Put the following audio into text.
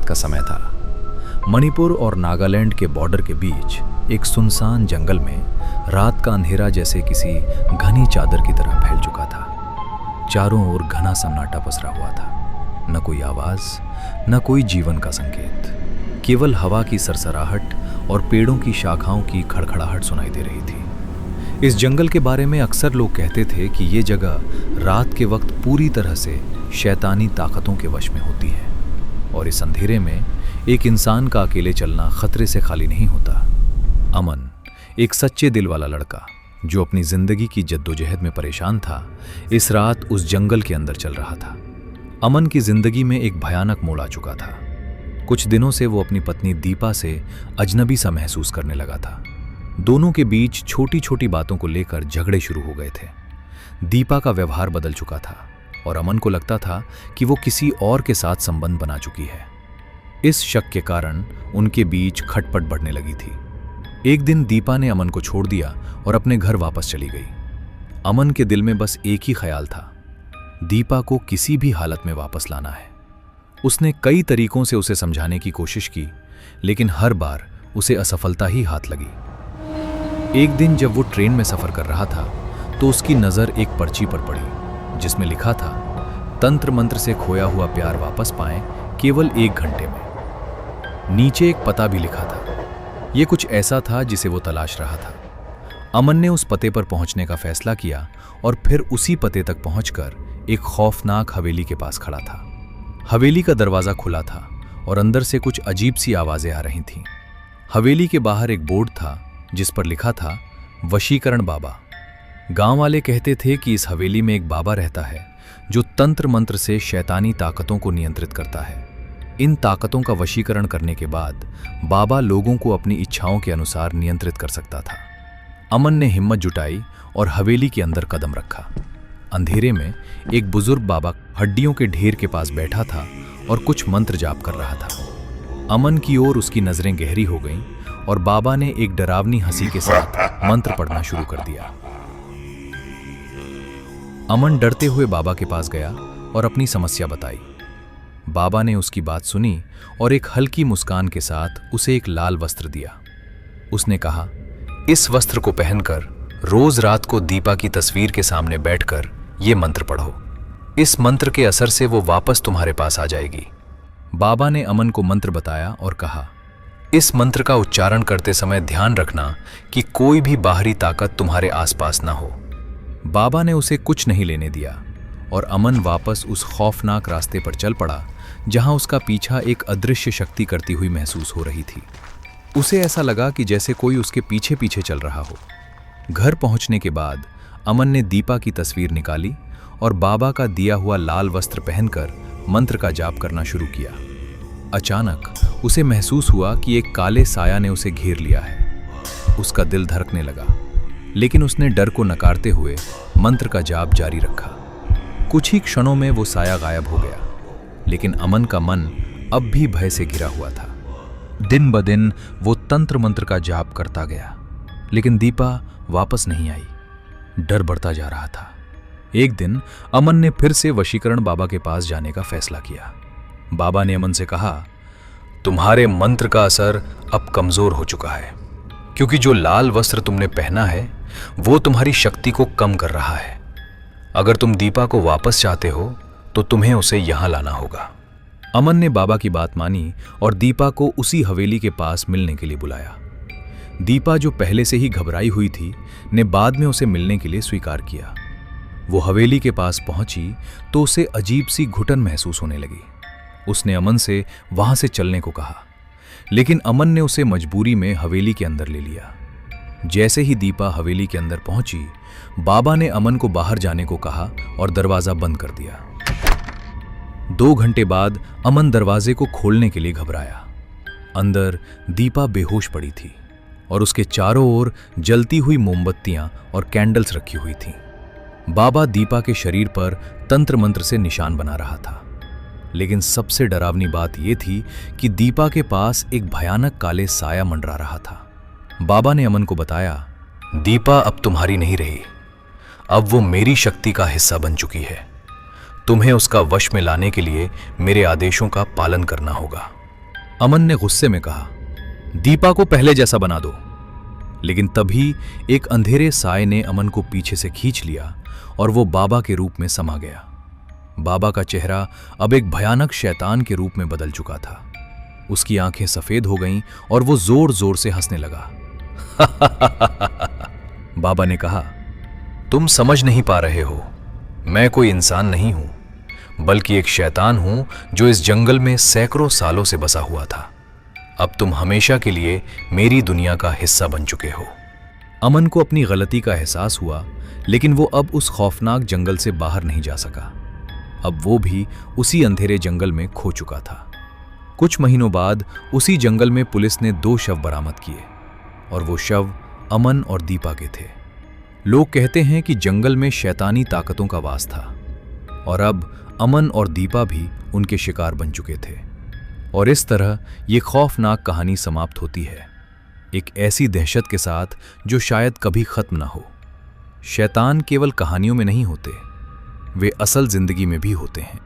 का समय था। मणिपुर और नागालैंड के बॉर्डर के बीच एक सुनसान जंगल में रात का अंधेरा जैसे किसी घनी चादर की तरह फैल चुका था। चारों ओर घना सन्नाटा पसरा हुआ था। न कोई आवाज, न कोई जीवन का संकेत, केवल हवा की सरसराहट और पेड़ों की शाखाओं की खड़खड़ाहट सुनाई दे रही थी। इस जंगल के बारे में अक्सर लोग कहते थे कि ये जगह रात के वक्त पूरी तरह से शैतानी ताकतों के वश में होती है, और इस अंधेरे में एक इंसान का अकेले चलना खतरे से खाली नहीं होता। अमन, एक सच्चे दिल वाला लड़का जो अपनी जिंदगी की जद्दोजहद में परेशान था, इस रात उस जंगल के अंदर चल रहा था। अमन की जिंदगी में एक भयानक मोड़ आ चुका था। कुछ दिनों से वो अपनी पत्नी दीपा से अजनबी सा महसूस करने लगा था। दोनों के बीच छोटी छोटी बातों को लेकर झगड़े शुरू हो गए थे। दीपा का व्यवहार बदल चुका था और अमन को लगता था कि वो किसी और के साथ संबंध बना चुकी है। इस शक के कारण उनके बीच खटपट बढ़ने लगी थी। एक दिन दीपा ने अमन को छोड़ दिया और अपने घर वापस चली गई। अमन के दिल में बस एक ही ख्याल था, दीपा को किसी भी हालत में वापस लाना है। उसने कई तरीकों से उसे समझाने की कोशिश की, लेकिन हर बार उसे असफलता ही हाथ लगी। एक दिन जब वो ट्रेन में सफर कर रहा था तो उसकी नजर एक पर्ची पर पड़ी जिसमें लिखा था, तंत्र मंत्र से खोया हुआ प्यार वापस पाएं केवल 1 घंटे में। नीचे एक पता भी लिखा था। ये कुछ ऐसा था जिसे वो तलाश रहा था। अमन ने उस पते पर पहुंचने का फैसला किया और फिर उसी पते तक पहुंचकर एक खौफनाक हवेली के पास खड़ा था। हवेली का दरवाजा खुला था और अंदर से कुछ अजीब सी आवाजें आ रही थीं। हवेली के बाहर एक बोर्ड था जिस पर लिखा था, वशीकरण बाबा। गांव वाले कहते थे कि इस हवेली में एक बाबा रहता है जो तंत्र मंत्र से शैतानी ताकतों को नियंत्रित करता है। इन ताकतों का वशीकरण करने के बाद बाबा लोगों को अपनी इच्छाओं के अनुसार नियंत्रित कर सकता था। अमन ने हिम्मत जुटाई और हवेली के अंदर कदम रखा। अंधेरे में एक बुजुर्ग बाबा हड्डियों के ढेर के पास बैठा था और कुछ मंत्र जाप कर रहा था। अमन की ओर उसकी नजरें गहरी हो गईं और बाबा ने एक डरावनी हंसी के साथ मंत्र पढ़ना शुरू कर दिया। अमन डरते हुए बाबा के पास गया और अपनी समस्या बताई। बाबा ने उसकी बात सुनी और एक हल्की मुस्कान के साथ उसे एक लाल वस्त्र दिया। उसने कहा, इस वस्त्र को पहनकर रोज रात को दीपा की तस्वीर के सामने बैठकर ये मंत्र पढ़ो। इस मंत्र के असर से वो वापस तुम्हारे पास आ जाएगी। बाबा ने अमन को मंत्र बताया और कहा, इस मंत्र का उच्चारण करते समय ध्यान रखना कि कोई भी बाहरी ताकत तुम्हारे आसपास ना हो। बाबा ने उसे कुछ नहीं लेने दिया और अमन वापस उस खौफनाक रास्ते पर चल पड़ा जहां उसका पीछा एक अदृश्य शक्ति करती हुई महसूस हो रही थी। उसे ऐसा लगा कि जैसे कोई उसके पीछे पीछे चल रहा हो। घर पहुंचने के बाद अमन ने दीपा की तस्वीर निकाली और बाबा का दिया हुआ लाल वस्त्र पहनकर मंत्र का जाप करना शुरू किया। अचानक उसे महसूस हुआ कि एक काले साया ने उसे घेर लिया है। उसका दिल धड़कने लगा, लेकिन उसने डर को नकारते हुए मंत्र का जाप जारी रखा। कुछ ही क्षणों में वो साया गायब हो गया, लेकिन अमन का मन अब भी भय से घिरा हुआ था। दिन ब दिन वो तंत्र मंत्र का जाप करता गया, लेकिन दीपा वापस नहीं आई। डर बढ़ता जा रहा था। एक दिन अमन ने फिर से वशीकरण बाबा के पास जाने का फैसला किया। बाबा ने अमन से कहा, तुम्हारे मंत्र का असर अब कमजोर हो चुका है, क्योंकि जो लाल वस्त्र तुमने पहना है वो तुम्हारी शक्ति को कम कर रहा है। अगर तुम दीपा को वापस चाहते हो तो तुम्हें उसे यहां लाना होगा। अमन ने बाबा की बात मानी और दीपा को उसी हवेली के पास मिलने के लिए बुलाया। दीपा, जो पहले से ही घबराई हुई थी, ने बाद में उसे मिलने के लिए स्वीकार किया। वो हवेली के पास पहुंची तो उसे अजीब सी घुटन महसूस होने लगी। उसने अमन से वहां से चलने को कहा, लेकिन अमन ने उसे मजबूरी में हवेली के अंदर ले लिया। जैसे ही दीपा हवेली के अंदर पहुंची, बाबा ने अमन को बाहर जाने को कहा और दरवाजा बंद कर दिया। 2 घंटे बाद अमन दरवाजे को खोलने के लिए घबराया। अंदर दीपा बेहोश पड़ी थी और उसके चारों ओर जलती हुई मोमबत्तियां और कैंडल्स रखी हुई थीं। बाबा दीपा के शरीर पर तंत्र मंत्र से निशान बना रहा था, लेकिन सबसे डरावनी बात यह थी कि दीपा के पास एक भयानक काले साया मंडरा रहा था। बाबा ने अमन को बताया, दीपा अब तुम्हारी नहीं रही, अब वो मेरी शक्ति का हिस्सा बन चुकी है। तुम्हें उसका वश में लाने के लिए मेरे आदेशों का पालन करना होगा। अमन ने गुस्से में कहा, दीपा को पहले जैसा बना दो। लेकिन तभी एक अंधेरे साए ने अमन को पीछे से खींच लिया और वो बाबा के रूप में समा गया। बाबा का चेहरा अब एक भयानक शैतान के रूप में बदल चुका था। उसकी आंखें सफेद हो गईं और वो जोर जोर से हंसने लगा। बाबा ने कहा, तुम समझ नहीं पा रहे हो, मैं कोई इंसान नहीं हूं, बल्कि एक शैतान हूं जो इस जंगल में सैकड़ों सालों से बसा हुआ था। अब तुम हमेशा के लिए मेरी दुनिया का हिस्सा बन चुके हो। अमन को अपनी गलती का एहसास हुआ, लेकिन वो अब उस खौफनाक जंगल से बाहर नहीं जा सका। अब वो भी उसी अंधेरे जंगल में खो चुका था। कुछ महीनों बाद उसी जंगल में पुलिस ने 2 शव बरामद किए और वो शव अमन और दीपा के थे। लोग कहते हैं कि जंगल में शैतानी ताकतों का वास था और अब अमन और दीपा भी उनके शिकार बन चुके थे। और इस तरह ये खौफनाक कहानी समाप्त होती है, एक ऐसी दहशत के साथ जो शायद कभी खत्म ना हो। शैतान केवल कहानियों में नहीं होते, वे असल जिंदगी में भी होते हैं।